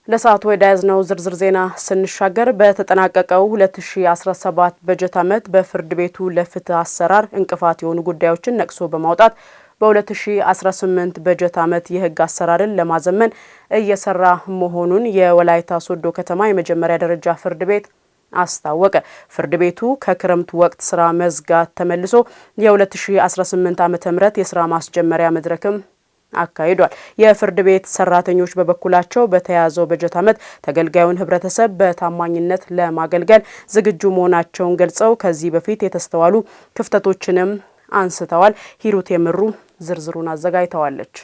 ለሰዓቱ ወዳያዝነው ዝርዝር ዜና ስንሻገር በተጠናቀቀው 2017 በጀት ዓመት በፍርድ ቤቱ ለፍትህ አሰራር እንቅፋት የሆኑ ጉዳዮችን ነቅሶ በማውጣት በ2018 በጀት ዓመት የህግ አሰራርን ለማዘመን እየሰራ መሆኑን የወላይታ ሶዶ ከተማ የመጀመሪያ ደረጃ ፍርድ ቤት አስታወቀ። ፍርድ ቤቱ ከክረምት ወቅት ስራ መዝጋት ተመልሶ የ2018 ዓ.ም የስራ ማስጀመሪያ መድረክም አካሂዷል። የፍርድ ቤት ሰራተኞች በበኩላቸው በተያዘው በጀት ዓመት ተገልጋዩን ህብረተሰብ በታማኝነት ለማገልገል ዝግጁ መሆናቸውን ገልጸው ከዚህ በፊት የተስተዋሉ ክፍተቶችንም አንስተዋል። ሂሩት የምሩ ዝርዝሩን አዘጋጅተዋለች።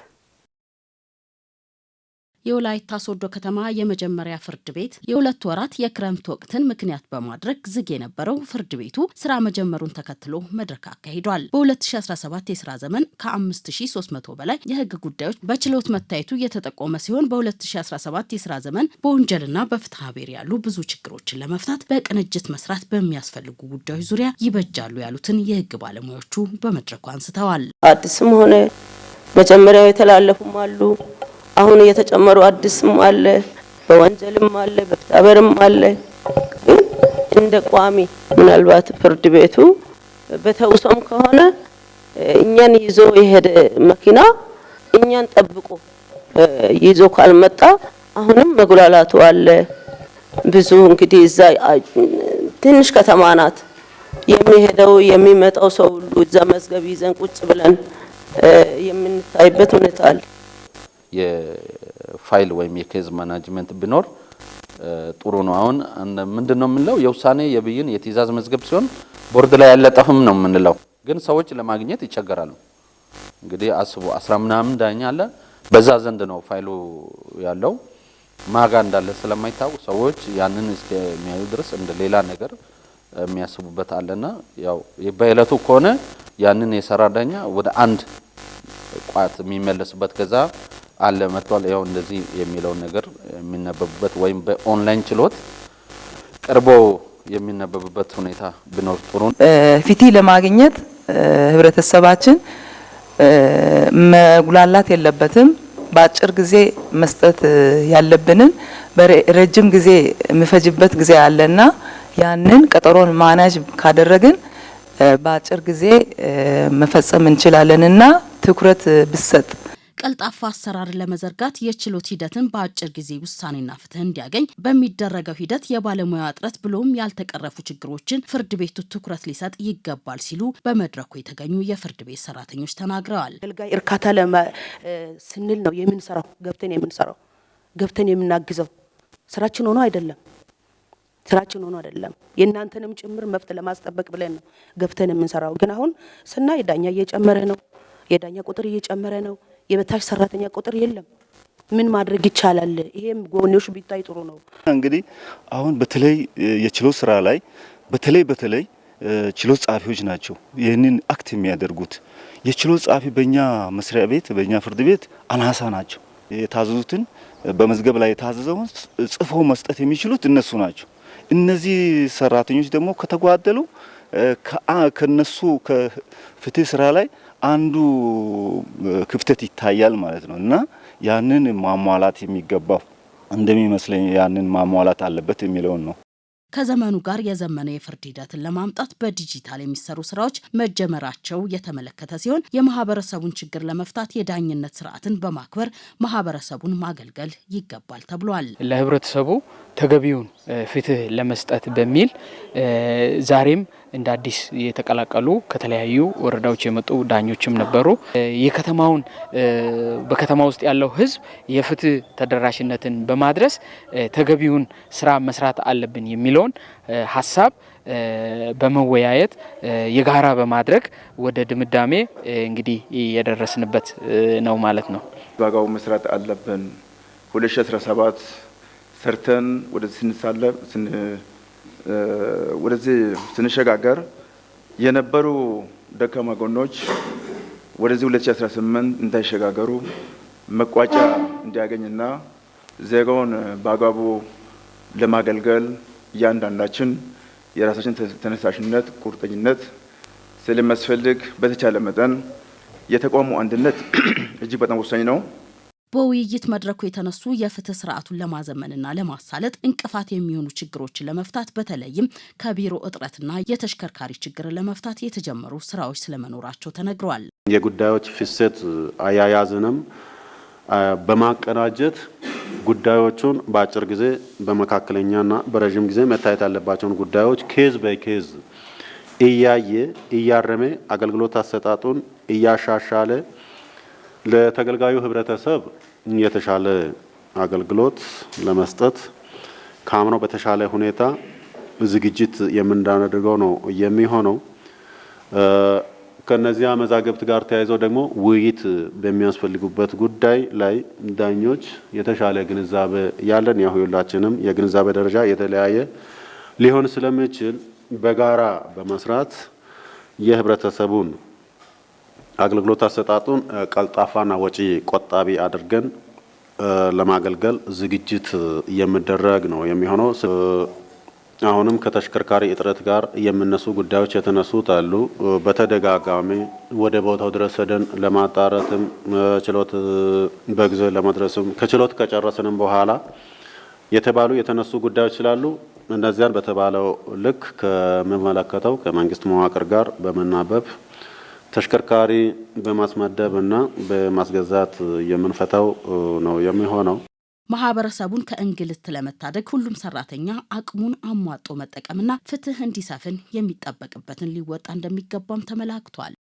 የወላይታ ሶዶ ከተማ የመጀመሪያ ፍርድ ቤት የሁለት ወራት የክረምት ወቅትን ምክንያት በማድረግ ዝግ የነበረው ፍርድ ቤቱ ስራ መጀመሩን ተከትሎ መድረክ አካሂዷል። በ2017 የስራ ዘመን ከ5300 በላይ የህግ ጉዳዮች በችሎት መታየቱ የተጠቆመ ሲሆን በ2017 የስራ ዘመን በወንጀልና በፍትሐ ብሔር ያሉ ብዙ ችግሮችን ለመፍታት በቅንጅት መስራት በሚያስፈልጉ ጉዳዮች ዙሪያ ይበጃሉ ያሉትን የህግ ባለሙያዎቹ በመድረኩ አንስተዋል። አዲስም ሆነ መጀመሪያው የተላለፉም አሉ፣ አሁን የተጨመሩ አዲስም አለ፣ በወንጀልም አለ፣ በፍትሐ ብሔርም አለ። እንደ ቋሚ ምናልባት ፍርድ ቤቱ በተውሶም ከሆነ እኛን ይዞ የሄደ መኪና እኛን ጠብቆ ይዞ ካልመጣ አሁንም መጉላላቱ አለ። ብዙ እንግዲህ እዛ ትንሽ ከተማ ናት። የሚሄደው የሚመጣው ሰው ሁሉ እዛ መዝገብ ይዘን ቁጭ ብለን የምንታይበት ሁኔታ አለ። የፋይል ወይም የኬዝ ማናጅመንት ቢኖር ጥሩ ነው። አሁን ምንድነው የምንለው የውሳኔ የብይን የትዕዛዝ መዝገብ ሲሆን ቦርድ ላይ ያለጠፍም ነው የምንለው፣ ግን ሰዎች ለማግኘት ይቸገራሉ። እንግዲህ አስቡ 10 ምናምን ዳኛ አለ፣ በዛ ዘንድ ነው ፋይሉ ያለው ማጋ እንዳለ ስለማይታወቅ ሰዎች ያንን እስከሚያዩ ድረስ እንደ ሌላ ነገር የሚያስቡበት አለና ያው በእለቱ ከሆነ ያንን የሰራ ዳኛ ወደ አንድ ቋት የሚመለስበት ከዛ አለ መጥቷል ያው እንደዚህ የሚለው ነገር የሚነበብበት ወይም በኦንላይን ችሎት ቀርቦ የሚነበብበት ሁኔታ ቢኖር ጥሩ ነው። ፍትህ ለማግኘት ህብረተሰባችን መጉላላት የለበትም። በአጭር ጊዜ መስጠት ያለብንን በረጅም ጊዜ የሚፈጅበት ጊዜ አለና ያንን ቀጠሮን ማናጅ ካደረግን በአጭር ጊዜ መፈጸም እንችላለንና ትኩረት ብሰጥ ቀልጣፋ አሰራር ለመዘርጋት የችሎት ሂደትን በአጭር ጊዜ ውሳኔና ፍትህ እንዲያገኝ በሚደረገው ሂደት የባለሙያ እጥረት ብሎም ያልተቀረፉ ችግሮችን ፍርድ ቤቱ ትኩረት ሊሰጥ ይገባል ሲሉ በመድረኩ የተገኙ የፍርድ ቤት ሰራተኞች ተናግረዋል። ተገልጋይ እርካታ ስንል ነው የምንሰራው፣ ገብተን የምናግዘው ስራችን ሆኖ አይደለም። የእናንተንም ጭምር መብት ለማስጠበቅ ብለን ነው ገብተን የምንሰራው። ግን አሁን ስናይ ዳኛ እየጨመረ ነው፣ የዳኛ ቁጥር እየጨመረ ነው፣ የበታች ሰራተኛ ቁጥር የለም። ምን ማድረግ ይቻላል? ይሄም ጎኔዎች ቢታይ ጥሩ ነው። እንግዲህ አሁን በተለይ የችሎት ስራ ላይ በተለይ ችሎት ጻፊዎች ናቸው ይህንን አክት የሚያደርጉት። የችሎት ጻፊ በእኛ መስሪያ ቤት በእኛ ፍርድ ቤት አናሳ ናቸው። የታዘዙትን በመዝገብ ላይ የታዘዘውን ጽፎ መስጠት የሚችሉት እነሱ ናቸው። እነዚህ ሰራተኞች ደግሞ ከተጓደሉ ከነሱ ከፍትህ ስራ ላይ አንዱ ክፍተት ይታያል ማለት ነው እና ያንን ማሟላት የሚገባው እንደሚመስለኝ ያንን ማሟላት አለበት የሚለውን ነው። ከዘመኑ ጋር የዘመነ የፍርድ ሂደትን ለማምጣት በዲጂታል የሚሰሩ ስራዎች መጀመራቸው የተመለከተ ሲሆን የማህበረሰቡን ችግር ለመፍታት የዳኝነት ስርዓትን በማክበር ማህበረሰቡን ማገልገል ይገባል ተብሏል። ለህብረተሰቡ ተገቢውን ፍትህ ለመስጠት በሚል ዛሬም እንደ አዲስ የተቀላቀሉ ከተለያዩ ወረዳዎች የመጡ ዳኞችም ነበሩ። የከተማውን በከተማ ውስጥ ያለው ህዝብ የፍትህ ተደራሽነትን በማድረስ ተገቢውን ስራ መስራት አለብን የሚለውን ሀሳብ በመወያየት የጋራ በማድረግ ወደ ድምዳሜ እንግዲህ የደረስንበት ነው ማለት ነው። ባጋው መስራት አለብን 2017 ሰርተን ወደዚህ ስንሸጋገር የነበሩ ደካማ ጎኖች ወደዚህ 2018 እንዳይሸጋገሩ መቋጫ እንዲያገኝና ዜጋውን በአግባቡ ለማገልገል እያንዳንዳችን የራሳችን ተነሳሽነት ቁርጠኝነት ስለሚያስፈልግ በተቻለ መጠን የተቋሙ አንድነት እጅግ በጣም ወሳኝ ነው። በውይይት መድረኩ የተነሱ የፍትህ ስርዓቱን ለማዘመንና ለማሳለጥ እንቅፋት የሚሆኑ ችግሮችን ለመፍታት በተለይም ከቢሮ እጥረትና የተሽከርካሪ ችግር ለመፍታት የተጀመሩ ስራዎች ስለመኖራቸው ተነግሯል። የጉዳዮች ፍሰት አያያዝንም በማቀናጀት ጉዳዮቹን በአጭር ጊዜ በመካከለኛና በረጅም ጊዜ መታየት ያለባቸውን ጉዳዮች ኬዝ በኬዝ እያረመ አገልግሎት አሰጣጡን እያሻሻለ ለተገልጋዩ ህብረተሰብ የተሻለ አገልግሎት ለመስጠት ካምናው በተሻለ ሁኔታ ዝግጅት የምናደርገው ነው የሚሆነው። ከነዚያ መዛግብት ጋር ተያይዘው ደግሞ ውይይት በሚያስፈልጉበት ጉዳይ ላይ ዳኞች የተሻለ ግንዛቤ ያለን ያው ሁላችንም የግንዛቤ ደረጃ የተለያየ ሊሆን ስለሚችል በጋራ በመስራት የህብረተሰቡን አገልግሎት አሰጣጡን ቀልጣፋና ወጪ ቆጣቢ አድርገን ለማገልገል ዝግጅት የሚደረግ ነው የሚሆነው። አሁንም ከተሽከርካሪ እጥረት ጋር የምነሱ ጉዳዮች የተነሱት አሉ። በተደጋጋሚ ወደ ቦታው ድረስ ሄደን ለማጣራትም ችሎት በጊዜ ለመድረስም ከችሎት ከጨረስንም በኋላ የተነሱ ጉዳዮች ስላሉ እነዚያን በተባለው ልክ ከመመለከተው ከመንግስት መዋቅር ጋር በመናበብ ተሽከርካሪ በማስመደብና በማስገዛት የምንፈታው ነው የሚሆነው። ማህበረሰቡን ከእንግልት ለመታደግ ሁሉም ሰራተኛ አቅሙን አሟጦ መጠቀምና ፍትህ እንዲሰፍን የሚጠበቅበትን ሊወጣ እንደሚገባም ተመላክቷል።